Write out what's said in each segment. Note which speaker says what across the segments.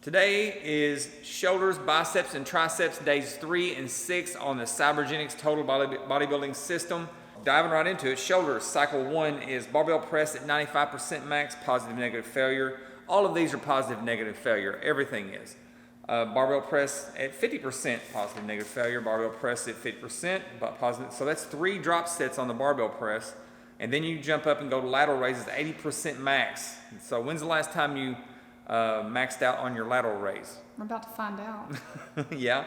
Speaker 1: Today is shoulders, biceps, and triceps, days 3 and 6 on the CYBERGENICS total bodybuilding system. Diving right into it, shoulders, cycle 1 is barbell press at 95% max, positive, negative failure. All of these are positive, negative failure. Everything is. Barbell press at 50% positive, negative failure. Barbell press at 50% positive. So that's 3 drop sets on the barbell press. And then you jump up and go to lateral raises, 80% max. So when's the last time you maxed out on your lateral raise?
Speaker 2: We're about to find out.
Speaker 1: Yeah.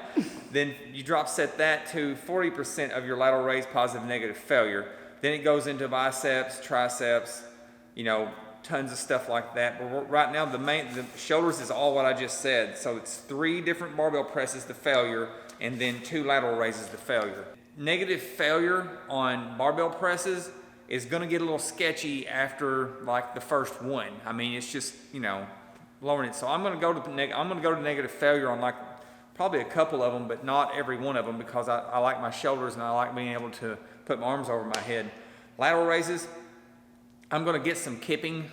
Speaker 1: Then you drop set that to 40% of your lateral raise, positive, negative failure. Then it goes into biceps, triceps, tons of stuff like that. But right now, the shoulders is all what I just said. So it's 3 different barbell presses to failure, and then 2 lateral raises to failure. Negative failure on barbell presses is going to get a little sketchy after like the first one. I mean, it's just lowering it. So I'm going to go to negative failure on like probably a couple of them, but not every one of them, because I like my shoulders and I like being able to put my arms over my head. Lateral raises, I'm going to get some kipping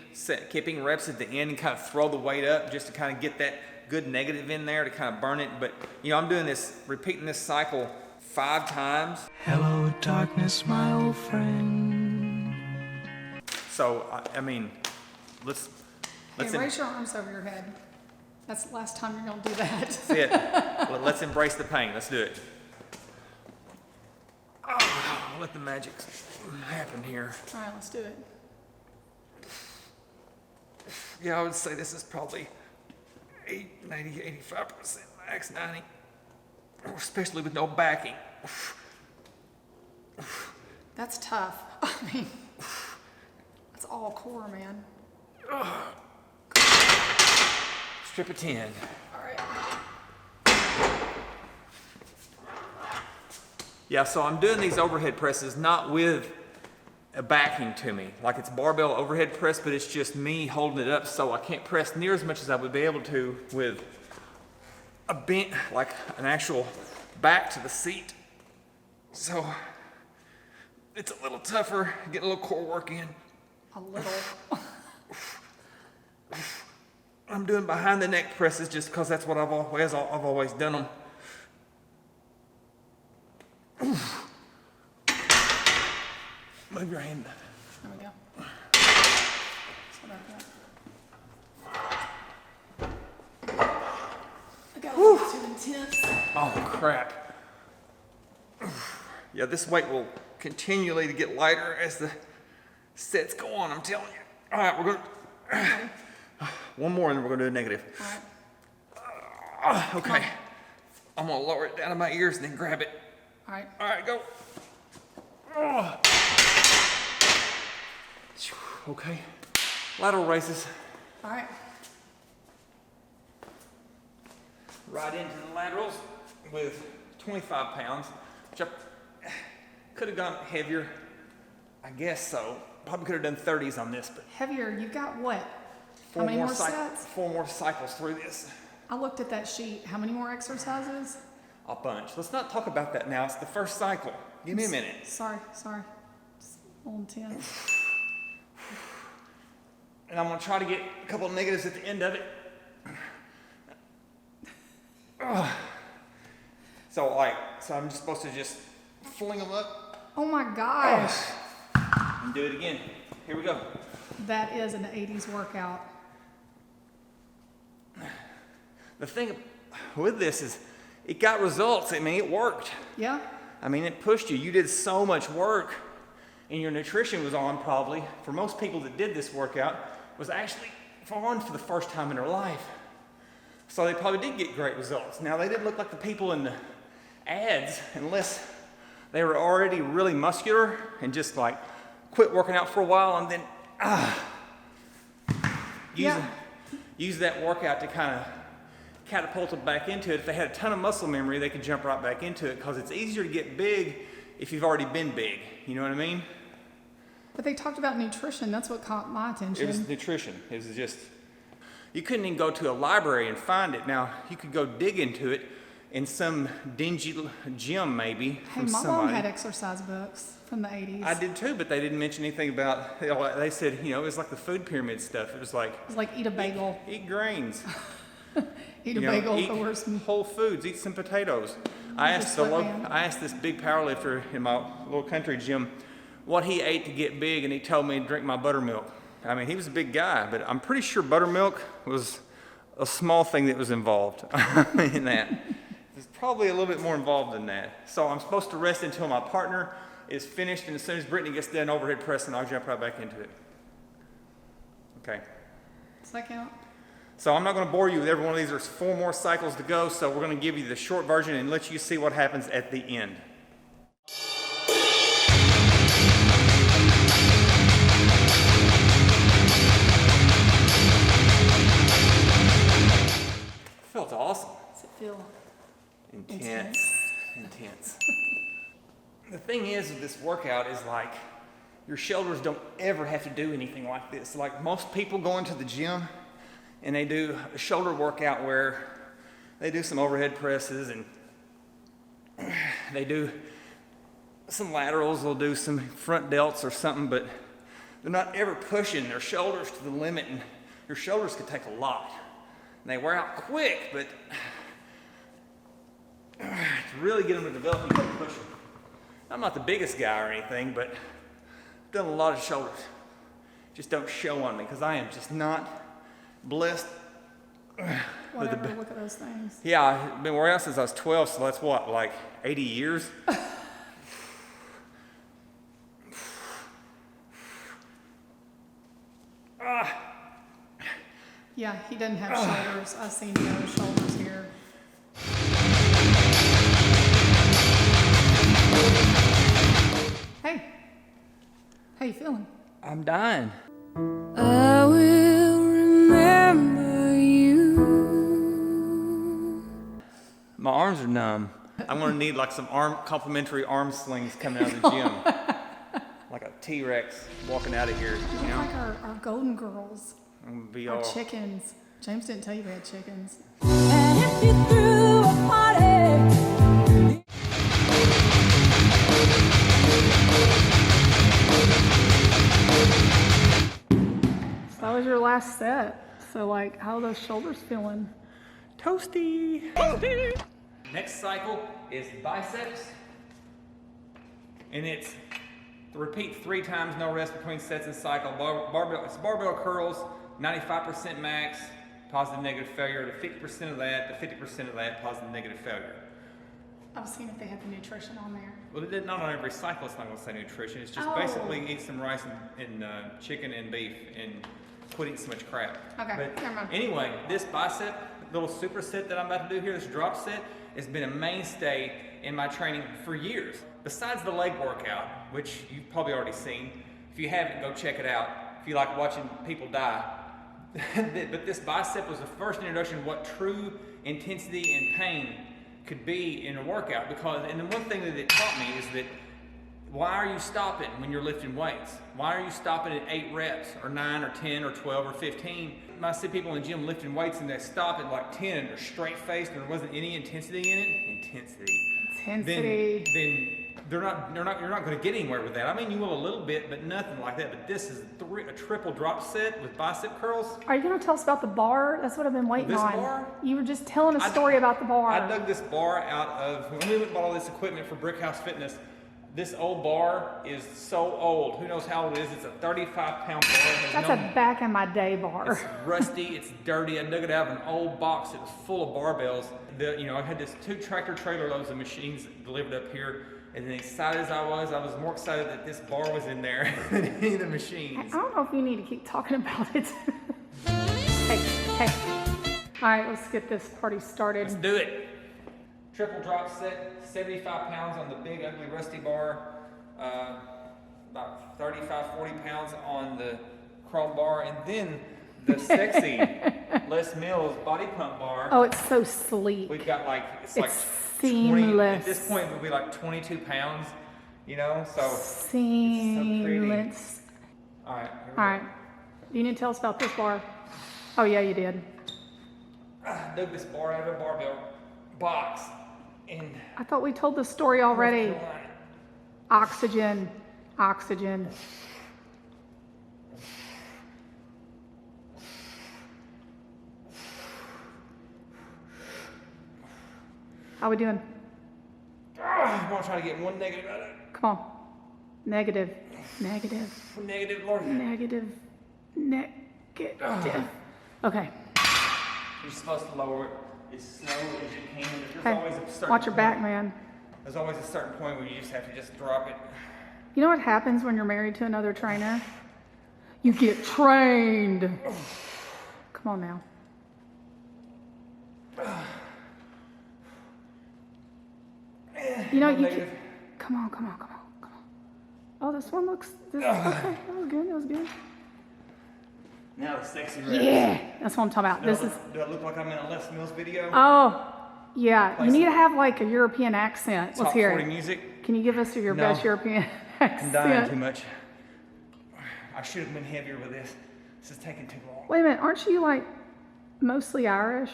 Speaker 1: reps at the end and kind of throw the weight up just to kind of get that good negative in there to kind of burn it. But I'm doing this, repeating this cycle 5 times.
Speaker 3: Hello darkness, my old friend.
Speaker 1: So I mean, let's
Speaker 2: raise your arms over your head. That's the last time you're going to do that.
Speaker 1: That's it. Let's embrace the pain. Let's do it. Oh, let the magic happen here.
Speaker 2: All right, let's do it.
Speaker 1: Yeah, I would say this is probably 90, 85% max, 90, especially with no backing.
Speaker 2: That's tough. I mean, that's all core, man.
Speaker 1: Strip of 10.
Speaker 2: All right.
Speaker 1: Yeah, so I'm doing these overhead presses not with a backing to me. Like it's barbell overhead press, but it's just me holding it up, so I can't press near as much as I would be able to with a bent, like an actual back to the seat. So it's a little tougher, get a little core work in.
Speaker 2: A little.
Speaker 1: I'm doing behind the neck presses just because that's what I've always done them. Move your hand.
Speaker 2: There we go. I got a little too intense.
Speaker 1: Oh crap. Yeah, this weight will continually get lighter as the sets go on, I'm telling you. All right, we're gonna one more and then we're gonna do a negative.
Speaker 2: All right.
Speaker 1: Okay. I'm gonna lower it down to my ears and then grab it.
Speaker 2: All right.
Speaker 1: All right, go. Oh. Okay. Lateral raises.
Speaker 2: All right.
Speaker 1: Right into the laterals with 25 pounds, which I could have gone heavier. I guess so. Probably could have done 30s on this, but
Speaker 2: Heavier, you got what?
Speaker 1: 4
Speaker 2: How many more
Speaker 1: sets?
Speaker 2: sets?
Speaker 1: 4 more cycles through this.
Speaker 2: I looked at that sheet. How many more exercises?
Speaker 1: A bunch. Let's not talk about that now. It's the first cycle. Give me a minute.
Speaker 2: Sorry. Just a little intense.
Speaker 1: And I'm going to try to get a couple of negatives at the end of it. So I'm just supposed to just fling them up.
Speaker 2: Oh my gosh.
Speaker 1: And do it again. Here we go.
Speaker 2: That is an 80s workout.
Speaker 1: The thing with this is it got results. I mean, it worked.
Speaker 2: Yeah?
Speaker 1: I mean, it pushed you. You did so much work, and your nutrition was on probably. For most people that did this workout, was actually on for the first time in their life. So they probably did get great results. Now, they didn't look like the people in the ads unless they were already really muscular and just like quit working out for a while and then use that workout to kind of catapult them back into it. If they had a ton of muscle memory, they could jump right back into it because it's easier to get big if you've already been big. You know what I mean?
Speaker 2: But they talked about nutrition. That's what caught my attention.
Speaker 1: It was nutrition. It was just, you couldn't even go to a library and find it. Now, you could go dig into it in some dingy gym maybe.
Speaker 2: Hey, my mom had exercise books from the 80s.
Speaker 1: I did too, but they didn't mention anything about, they said, it was like the food pyramid stuff. It was like
Speaker 2: eat a bagel.
Speaker 1: Eat grains.
Speaker 2: Eat a
Speaker 1: You know,
Speaker 2: bagel
Speaker 1: eat
Speaker 2: for some.
Speaker 1: whole foods, eat some potatoes. I asked this big powerlifter in my little country gym what he ate to get big, and he told me to drink my buttermilk. I mean, he was a big guy, but I'm pretty sure buttermilk was a small thing that was involved in that. There's probably a little bit more involved than that. So I'm supposed to rest until my partner is finished, and as soon as Brittany gets done overhead pressing, I'll jump right back into it. Okay.
Speaker 2: Does that count?
Speaker 1: So I'm not going to bore you with every one of these. There's 4 more cycles to go, so we're going to give you the short version and let you see what happens at the end. Felt awesome.
Speaker 2: Does it feel
Speaker 1: Intense. The thing is with this workout is like your shoulders don't ever have to do anything like this. Like most people go into the gym and they do a shoulder workout where they do some overhead presses and they do some laterals, they'll do some front delts or something, but they're not ever pushing their shoulders to the limit, and your shoulders could take a lot. And they wear out quick, but to really get them to develop, you gotta push them. I'm not the biggest guy or anything, but I've done a lot of shoulders. Just don't show on me, because I am just not blessed.
Speaker 2: whatever? Look at those things.
Speaker 1: Yeah, I've been working out since I was 12, so that's what, like 80 years?
Speaker 2: Yeah, he doesn't have shoulders. I've seen no shoulders here. Hey, how you feeling?
Speaker 1: I'm dying.
Speaker 4: I will remember you.
Speaker 1: My arms are numb. I'm gonna need like some complimentary arm slings coming out of the gym. Like a T-Rex walking out of here,
Speaker 2: You
Speaker 1: you know?
Speaker 2: look like our golden girls.
Speaker 1: I'm gonna be
Speaker 2: Our
Speaker 1: all...
Speaker 2: chickens. James didn't tell you we had chickens.
Speaker 4: And if you threw a party,
Speaker 2: So that was your last set. So like, how are those shoulders feeling?
Speaker 1: Toasty. Next cycle is biceps. And it's repeat 3 times, no rest between sets and cycle. It's barbell curls, 95% max, positive negative failure, to 50% of that, to 50% of that, positive negative failure.
Speaker 2: I'm seeing if they have the nutrition on there.
Speaker 1: Well, it did not on every cycle, it's not going to say nutrition. It's just
Speaker 2: Oh.
Speaker 1: basically eat some rice and chicken and beef and quit eating so much crap.
Speaker 2: Okay,
Speaker 1: But
Speaker 2: never mind.
Speaker 1: anyway, this bicep little superset that I'm about to do here, this drop set, has been a mainstay in my training for years. Besides the leg workout, which you've probably already seen. If you haven't, go check it out. If you like watching people die. But this bicep was the first introduction of what true intensity and pain could be in a workout. And the one thing that it taught me is that why are you stopping when you're lifting weights? Why are you stopping at 8 reps or 9 or 10 or 12 or 15? I see people in the gym lifting weights and they stop at like 10 and they're straight faced and there wasn't any intensity in it.
Speaker 2: Intensity.
Speaker 1: Then you're not going to get anywhere with that. I mean, you will a little bit, but nothing like that. But this is a triple drop set with bicep curls.
Speaker 2: Are you going to tell us about the bar? That's what I've been waiting
Speaker 1: This
Speaker 2: on.
Speaker 1: bar?
Speaker 2: You were just telling a story about the bar.
Speaker 1: I dug this bar out of, when we went and bought all this equipment for Brickhouse Fitness, this old bar is so old. Who knows how old it is? It's a 35-pound bar.
Speaker 2: That's a back in my day bar.
Speaker 1: It's rusty, it's dirty. I dug it out of an old box that was full of barbells. I had this 2 tractor trailer loads of machines delivered up here. And as excited as I was more excited that this bar was in there than any of the machines.
Speaker 2: I don't know if you need to keep talking about it. Hey. All right, let's get this party started.
Speaker 1: Let's do it. Triple drop set, 75 pounds on the big, ugly, rusty bar. About 35, 40 pounds on the chrome bar. And then the sexy Les Mills body pump bar.
Speaker 2: Oh, it's so sleek.
Speaker 1: We've got like,
Speaker 2: It's
Speaker 1: like
Speaker 2: seamless.
Speaker 1: 20, at this point, it'll be like 22 pounds, so.
Speaker 2: Seamless.
Speaker 1: All right.
Speaker 2: All right. You need to tell us about this bar. Oh, yeah, you did.
Speaker 1: I dug this bar out of a barbell box in
Speaker 2: I thought we told the story already.
Speaker 1: North Carolina.
Speaker 2: Oxygen. How we doing?
Speaker 1: I'm gonna try to get one negative out of it.
Speaker 2: Come on. Negative. Negative.
Speaker 1: Negative, Lord.
Speaker 2: Negative. Negative. Okay.
Speaker 1: You're supposed to lower it as slow as you can. There's
Speaker 2: Okay.
Speaker 1: always a certain
Speaker 2: Watch your
Speaker 1: point-
Speaker 2: back, man.
Speaker 1: There's always a certain point where you just have to just drop it.
Speaker 2: You know what happens when you're married to another trainer? You get trained. Come on now. You know, you can, come on. Oh, this one looks, okay, that was good,
Speaker 1: Now the sexy reps.
Speaker 2: Yeah, that's what I'm talking about.
Speaker 1: Do I
Speaker 2: This is,
Speaker 1: look- Do I look like I'm in a Les Mills video?
Speaker 2: oh, yeah, you need to have like a European accent. Let's
Speaker 1: Top
Speaker 2: hear
Speaker 1: 40
Speaker 2: it.
Speaker 1: music.
Speaker 2: Can you give us your
Speaker 1: No.
Speaker 2: best European
Speaker 1: I'm dying too
Speaker 2: accent?
Speaker 1: much. I should have been heavier with this. This is taking too long.
Speaker 2: Wait a minute, aren't you like mostly Irish?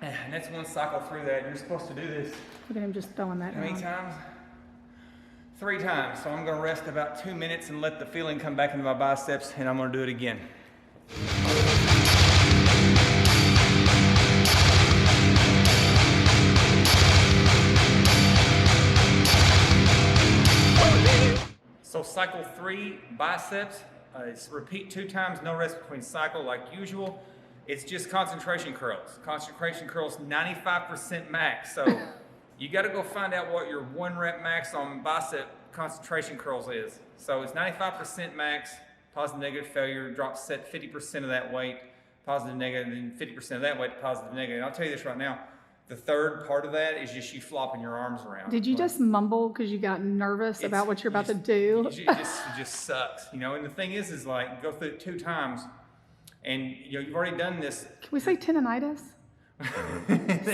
Speaker 1: And that's one cycle through that. You're supposed to do this
Speaker 2: Look at him just throwing that
Speaker 1: how many
Speaker 2: down.
Speaker 1: times? 3 times. So I'm going to rest about 2 minutes and let the feeling come back into my biceps, and I'm going to do it again. So cycle 3 biceps, it's repeat 2 times, no rest between cycle like usual. It's just concentration curls. Concentration curls 95% max. So you got to go find out what your 1 rep max on bicep concentration curls is. So it's 95% max, positive negative failure, drop set 50% of that weight, positive negative, and then 50% of that weight, positive negative. And I'll tell you this right now, the third part of that is just you flopping your arms around.
Speaker 2: Did you just mumble because you got nervous about what you're about to do?
Speaker 1: It just sucks, you know. And the thing is like go through it 2 times, and you know you've already done this.
Speaker 2: Can we say tendonitis?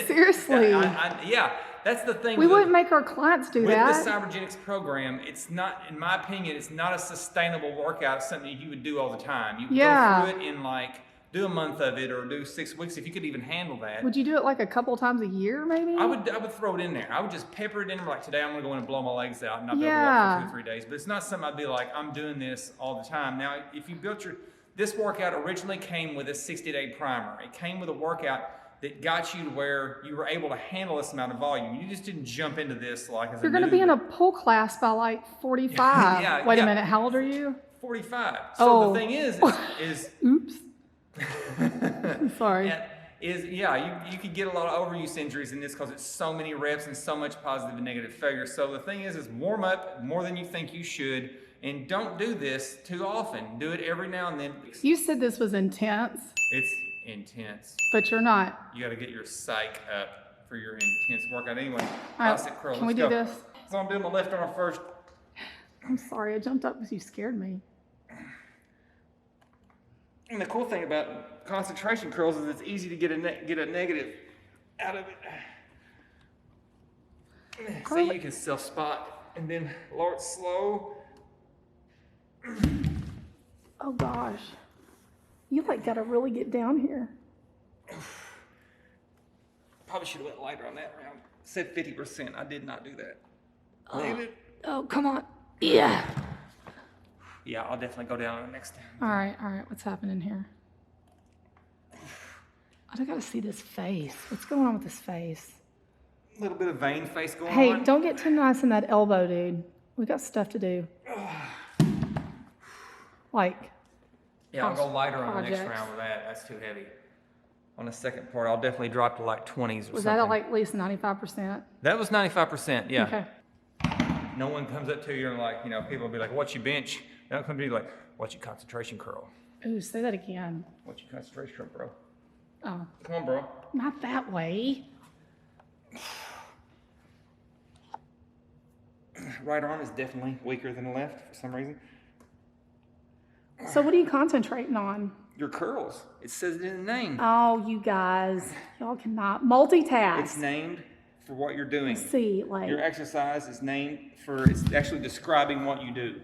Speaker 2: Seriously.
Speaker 1: Yeah, that's the thing.
Speaker 2: We wouldn't make our clients do
Speaker 1: with
Speaker 2: that.
Speaker 1: the CYBERGENICS program, it's not, in my opinion, it's not a sustainable workout. It's something you would do all the time. You could
Speaker 2: Yeah.
Speaker 1: go through it in like do a month of it or do 6 weeks if you could even handle that.
Speaker 2: Would you do it like a couple times a year, maybe?
Speaker 1: I would throw it in there. I would just pepper it in. Like today, I'm gonna go in and blow my legs out and not be able to
Speaker 2: Yeah.
Speaker 1: walk for 2 or 3 days. But it's not something I'd be like, I'm doing this all the time. Now, if you built this workout originally came with a 60-day primer. It came with a workout that got you to where you were able to handle this amount of volume. You just didn't jump into this like as
Speaker 2: You're
Speaker 1: a
Speaker 2: going to be in
Speaker 1: noob.
Speaker 2: a pull class by like 45.
Speaker 1: Yeah,
Speaker 2: Wait
Speaker 1: yeah.
Speaker 2: a minute, how old are you?
Speaker 1: 45. So
Speaker 2: Oh.
Speaker 1: the thing is
Speaker 2: Oops. Sorry.
Speaker 1: you could get a lot of overuse injuries in this because it's so many reps and so much positive and negative failure. So the thing is warm up more than you think you should, and don't do this too often. Do it every now and then.
Speaker 2: You said this was intense,
Speaker 1: It's intense.
Speaker 2: but you're not.
Speaker 1: You got to get your psych up for your intense workout. Anyway,
Speaker 2: All right,
Speaker 1: bicep curl.
Speaker 2: can we
Speaker 1: Let's
Speaker 2: do
Speaker 1: go.
Speaker 2: this?
Speaker 1: So I'm doing my left arm first.
Speaker 2: I'm sorry, I jumped up because you scared me.
Speaker 1: And the cool thing about concentration curls is it's easy to get a negative out of it. So you can self-spot and then lower it slow.
Speaker 2: Oh gosh. You like got to really get down here.
Speaker 1: Probably should have went lighter on that round. Said 50%. I did not do that.
Speaker 2: Oh, come on. Yeah.
Speaker 1: Yeah, I'll definitely go down on the next time.
Speaker 2: All right. What's happening here? I got to see this face. What's going on with this face?
Speaker 1: A little bit of vein face going
Speaker 2: Hey,
Speaker 1: on.
Speaker 2: don't get too nice in that elbow, dude. We got stuff to do. Like,
Speaker 1: Yeah, I'll go lighter on the next
Speaker 2: projects.
Speaker 1: round with that. That's too heavy. On the second part, I'll definitely drop to like 20s or something.
Speaker 2: was that at least 95%?
Speaker 1: That was 95%, yeah.
Speaker 2: Okay.
Speaker 1: No one comes up to you and like, you know, people will be like, what's your bench? They don't come to you like, what's your concentration curl?
Speaker 2: Ooh, say that again.
Speaker 1: What's your concentration curl, bro?
Speaker 2: Oh,
Speaker 1: Come on, bro.
Speaker 2: not that way.
Speaker 1: Right arm is definitely weaker than the left for some reason.
Speaker 2: So what are you concentrating on?
Speaker 1: Your curls. It says it in the name.
Speaker 2: Oh, you guys, y'all cannot multitask.
Speaker 1: It's named for what you're doing.
Speaker 2: See, like,
Speaker 1: Your exercise is named for, it's actually describing what you do.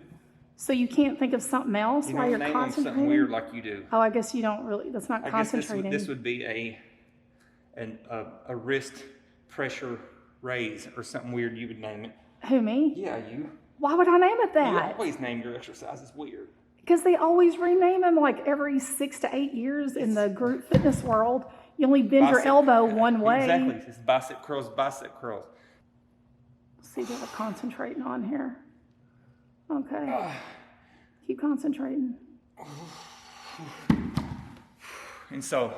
Speaker 2: so you can't think of something else
Speaker 1: You
Speaker 2: while
Speaker 1: don't
Speaker 2: you're
Speaker 1: name on something
Speaker 2: concentrating?
Speaker 1: weird like you do.
Speaker 2: Oh, I guess you don't really, that's not
Speaker 1: I guess
Speaker 2: concentrating.
Speaker 1: this would be a wrist pressure raise or something weird you would name it.
Speaker 2: Who, me?
Speaker 1: Yeah, you.
Speaker 2: Why would I name it
Speaker 1: You
Speaker 2: that?
Speaker 1: always name your exercises weird.
Speaker 2: Because they always rename them like every 6 to 8 years in the group fitness world. You only bend your
Speaker 1: Bicep-
Speaker 2: elbow one way.
Speaker 1: Exactly. It's bicep curls, bicep curls.
Speaker 2: Let's see what we're concentrating on here. Okay. Keep concentrating.
Speaker 1: And so,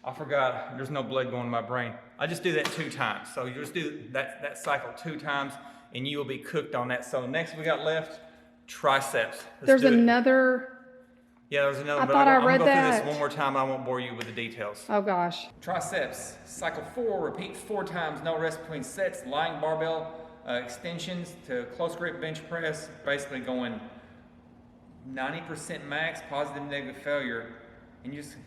Speaker 1: I forgot, there's no blood going to my brain. I just do that 2 times. So you just do that cycle 2 times and you will be cooked on that. So next we got left, triceps.
Speaker 2: There's another.
Speaker 1: Yeah, there's another.
Speaker 2: I
Speaker 1: But
Speaker 2: thought I
Speaker 1: I'm
Speaker 2: read
Speaker 1: gonna go
Speaker 2: that.
Speaker 1: through this one more time. I won't bore you with the details.
Speaker 2: Oh gosh.
Speaker 1: Triceps, cycle 4, repeat 4 times, no rest between sets, lying barbell extensions to close grip bench press, basically going 90% max, positive, negative failure, and you just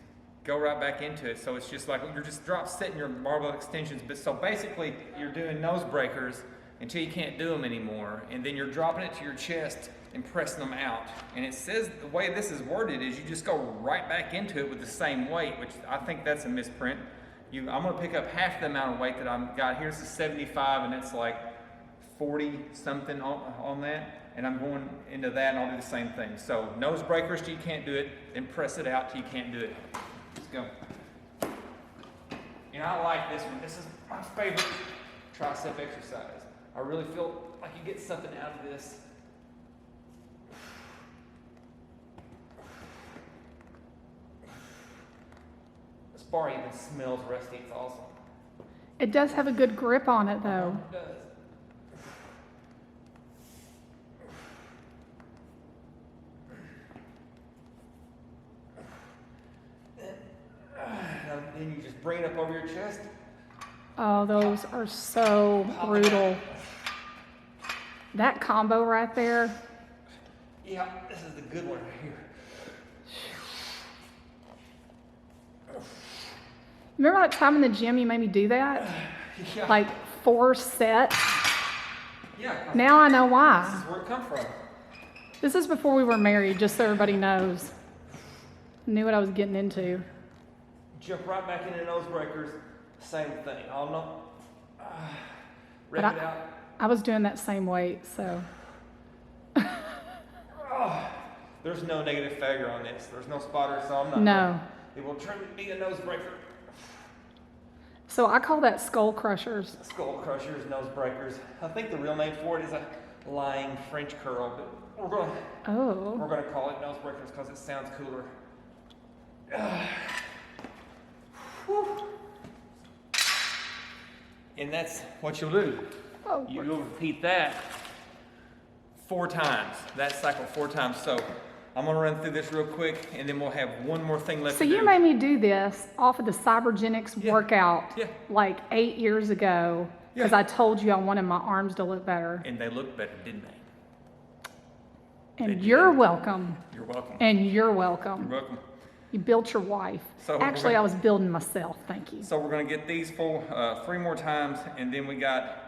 Speaker 1: go right back into it. So it's just like you're just drop setting your barbell extensions. But so basically you're doing nose breakers until you can't do them anymore, and then you're dropping it to your chest and pressing them out. And it says the way this is worded is you just go right back into it with the same weight, which I think that's a misprint. I'm gonna pick up half the amount of weight that I've got. Here's the 75, and it's like 40 something on that. And I'm going into that and I'll do the same thing. So nose breakers till you can't do it, then press it out till you can't do it. Let's go. And I like this one. This is my favorite tricep exercise. I really feel like you get something out of this. This bar even smells rusty. It's awesome.
Speaker 2: It does have a good grip on it though.
Speaker 1: It does. Then you just bring it up over your chest.
Speaker 2: Oh, those are so brutal. That combo right there.
Speaker 1: Yeah, this is the good one right here.
Speaker 2: Remember that time in the gym you made me do that?
Speaker 1: Yeah.
Speaker 2: Like 4 sets?
Speaker 1: Yeah.
Speaker 2: Now I know
Speaker 1: This
Speaker 2: why.
Speaker 1: is where it come from.
Speaker 2: This is before we were married, just so everybody knows. Knew what I was getting into.
Speaker 1: Jump right back into nose breakers. Same thing. I'll know. Rip
Speaker 2: But
Speaker 1: it out.
Speaker 2: I was doing that same weight, so.
Speaker 1: There's no negative failure on this. There's no spotter, so I'm not.
Speaker 2: No.
Speaker 1: It will turn be a nose breaker.
Speaker 2: So I call that skull crushers.
Speaker 1: Skull crushers, nose breakers. I think the real name for it is a lying French curl, but we're
Speaker 2: Oh.
Speaker 1: gonna call it nose breakers because it sounds cooler. And that's what you'll do.
Speaker 2: Oh,
Speaker 1: You'll repeat that 4 times. That cycle 4 times. So I'm gonna run through this real quick, and then we'll have one more thing left
Speaker 2: So
Speaker 1: to do.
Speaker 2: you made me do this off of the CYBERGENICS workout
Speaker 1: Yeah.
Speaker 2: like 8 years ago because
Speaker 1: Yeah.
Speaker 2: I told you I wanted my arms to look better.
Speaker 1: And they look better, didn't they?
Speaker 2: And
Speaker 1: They
Speaker 2: you're
Speaker 1: did.
Speaker 2: welcome.
Speaker 1: You're welcome.
Speaker 2: And you're
Speaker 1: You're
Speaker 2: welcome.
Speaker 1: welcome.
Speaker 2: You built your wife.
Speaker 1: So
Speaker 2: Actually,
Speaker 1: we're
Speaker 2: I was building myself. Thank you.
Speaker 1: So we're gonna get these full 3 more times, and then we got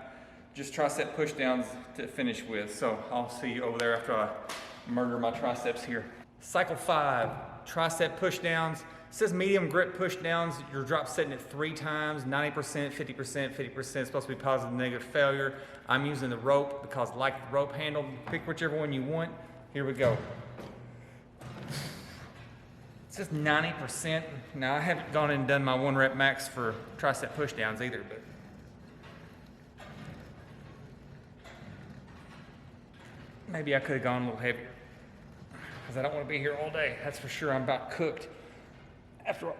Speaker 1: just tricep push downs to finish with. So I'll see you over there after I murder my triceps here. Cycle 5, tricep push downs. It says medium grip push downs. You're drop setting it 3 times, 90%, 50%, 50%. It's supposed to be positive, negative failure. I'm using the rope because I like the rope handle. Pick whichever one you want. Here we go. It's just 90%. Now I haven't gone and done my 1 rep max for tricep push downs either, but maybe I could have gone a little heavier because I don't want to be here all day. That's for sure. I'm about cooked. After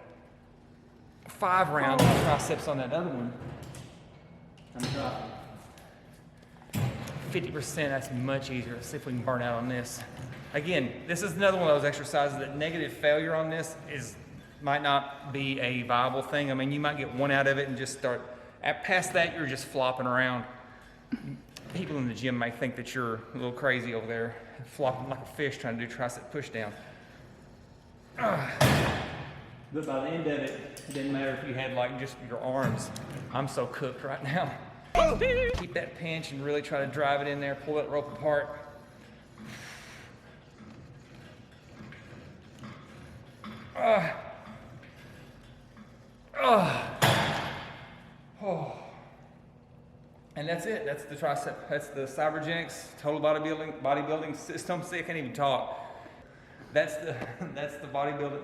Speaker 1: 5 rounds of triceps on that other one, I'm dropping 50%. That's much easier. Let's see if we can burn out on this. Again, this is another one of those exercises that negative failure on this might not be a viable thing. I mean, you might get 1 out of it and just start. Past that, you're just flopping around. People in the gym may think that you're a little crazy over there, flopping like a fish trying to do tricep push down. But by the end of it, it didn't matter if you had like just your arms. I'm so cooked right now. Keep that pinch and really try to drive it in there, pull that rope apart. And that's it. That's the tricep. That's the CYBERGENICS total bodybuilding system. See, I can't even talk. That's the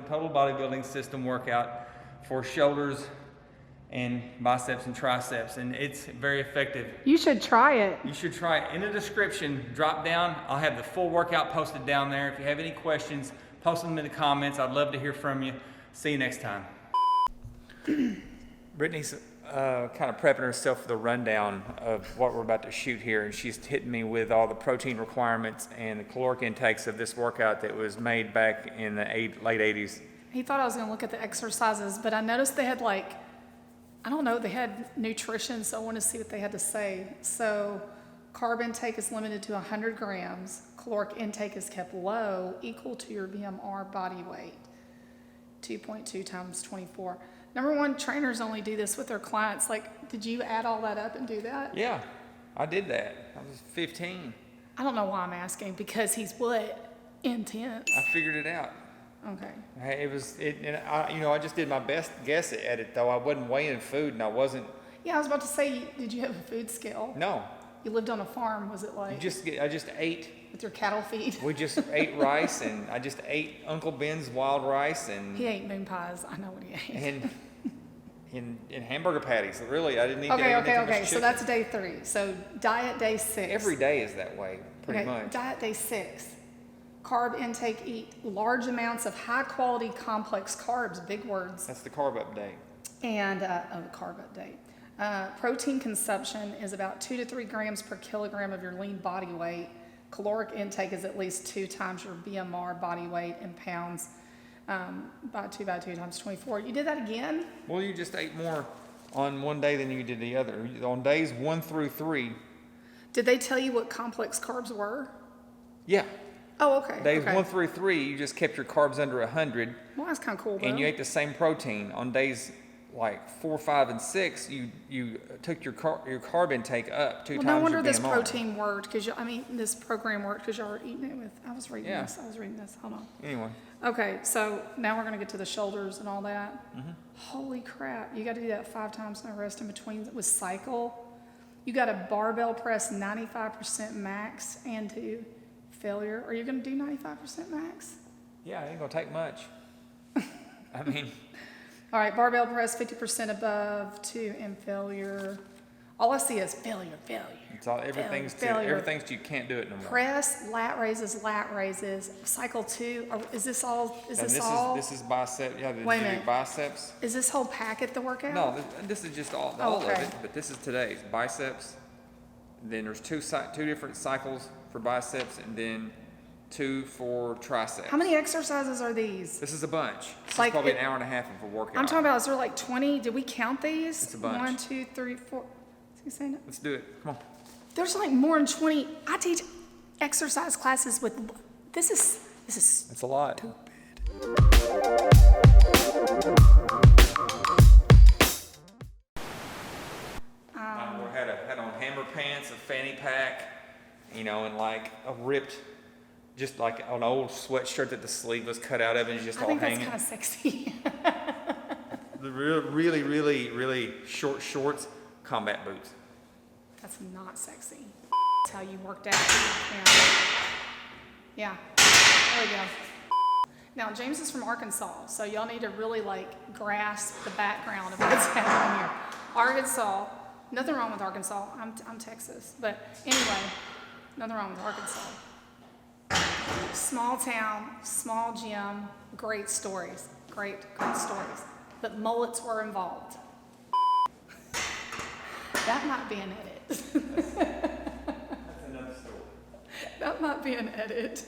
Speaker 1: total bodybuilding system workout for shoulders and biceps and triceps, and it's very effective.
Speaker 2: You should try it.
Speaker 1: You should try it. In the description, drop down. I'll have the full workout posted down there. If you have any questions, post them in the comments. I'd love to hear from you. See you next time. Brittany's kind of prepping herself for the rundown of what we're about to shoot here, and she's hitting me with all the protein requirements and the caloric intakes of this workout that was made back in the late 80s.
Speaker 2: He thought I was going to look at the exercises, but I noticed they had I don't know, they had nutrition, so I want to see what they had to say. So carb intake is limited to 100 grams. Caloric intake is kept low, equal to your BMR body weight, 2.2 times 24. Number one, trainers only do this with their clients. Did you add all that up and do that?
Speaker 1: Yeah, I did that. I was 15.
Speaker 2: I don't know why I'm asking, because he's what? Intense.
Speaker 1: I figured it out.
Speaker 2: Okay.
Speaker 1: I just did my best guess at it, though. I wasn't weighing food, and I wasn't.
Speaker 2: Yeah, I was about to say, did you have a food scale?
Speaker 1: No.
Speaker 2: You lived on a farm, was it like?
Speaker 1: I just ate.
Speaker 2: With your cattle feed?
Speaker 1: We just ate rice, and I just ate Uncle Ben's wild rice, and
Speaker 2: He ate moon pies. I know what he ate.
Speaker 1: and hamburger patties. Really, I didn't eat anything much
Speaker 2: Okay.
Speaker 1: chicken.
Speaker 2: So that's day 3. So diet day 6.
Speaker 1: Every day is that way, pretty
Speaker 2: Okay,
Speaker 1: much.
Speaker 2: diet day 6. Carb intake, eat large amounts of high quality complex carbs, big words.
Speaker 1: That's the carb update.
Speaker 2: And, carb update. Protein consumption is about 2 to 3 grams per kilogram of your lean body weight. Caloric intake is at least 2 times your BMR body weight in pounds, by 2 times 24. You did that again?
Speaker 1: Well, you just ate more on one day than you did the other. On days 1 through 3.
Speaker 2: Did they tell you what complex carbs were?
Speaker 1: Yeah.
Speaker 2: Oh, okay.
Speaker 1: Days
Speaker 2: okay.
Speaker 1: 1 through 3, you just kept your carbs under 100.
Speaker 2: Well, that's kind of cool, though.
Speaker 1: And you ate the same protein. On days 4, 5, and 6, you took your carb intake up 2
Speaker 2: Well,
Speaker 1: times
Speaker 2: no wonder
Speaker 1: your
Speaker 2: this
Speaker 1: BMR.
Speaker 2: protein worked, this program worked, because y'all were eating it with, I was reading
Speaker 1: Yeah.
Speaker 2: this, hold on.
Speaker 1: Anyway.
Speaker 2: Okay, so now we're gonna get to the shoulders and all that.
Speaker 1: Mm-hmm.
Speaker 2: Holy crap, you gotta do that 5 times, no rest in between with cycle. You gotta barbell press 95% max and to failure. Are you gonna do 95% max?
Speaker 1: Yeah, it ain't gonna take much. I mean,
Speaker 2: All right, barbell press 50% above, 2 and failure. All I see is failure.
Speaker 1: it's all everything's
Speaker 2: Failure.
Speaker 1: you can't do it no more.
Speaker 2: Press, lat raises. Cycle 2. Is this all?
Speaker 1: And this is bicep. Yeah,
Speaker 2: Wait a
Speaker 1: you do
Speaker 2: minute.
Speaker 1: biceps.
Speaker 2: Is this whole packet the workout?
Speaker 1: No, this is just all
Speaker 2: okay.
Speaker 1: of it. But this is today's biceps. Then there's two different cycles for biceps, and then 2 for triceps.
Speaker 2: How many exercises are these?
Speaker 1: This is a bunch. This
Speaker 2: Like
Speaker 1: is probably
Speaker 2: it-
Speaker 1: an hour and a half of a workout.
Speaker 2: I'm talking about, is there like 20? Did we count these?
Speaker 1: It's a bunch.
Speaker 2: 1, 2, 3, 4. Is he saying that?
Speaker 1: Let's do it. Come on.
Speaker 2: There's like more than 20. I teach exercise classes with, this is
Speaker 1: It's a lot. I had on hammer pants, a fanny pack, and like a ripped, just like an old sweatshirt that the sleeve was cut out of and it's just
Speaker 2: I
Speaker 1: all
Speaker 2: think
Speaker 1: hanging.
Speaker 2: that's kind of sexy.
Speaker 1: The really short shorts, combat boots.
Speaker 2: That's not sexy. That's how you worked out. Yeah. There we go. Now, James is from Arkansas, so y'all need to really grasp the background of what's happening here. Arkansas, nothing wrong with Arkansas. I'm Texas, but anyway, nothing wrong with Arkansas. Small town, small gym, great stories, great stories. But mullets were involved. That might be an edit.
Speaker 1: That's another story.
Speaker 2: That might be an edit.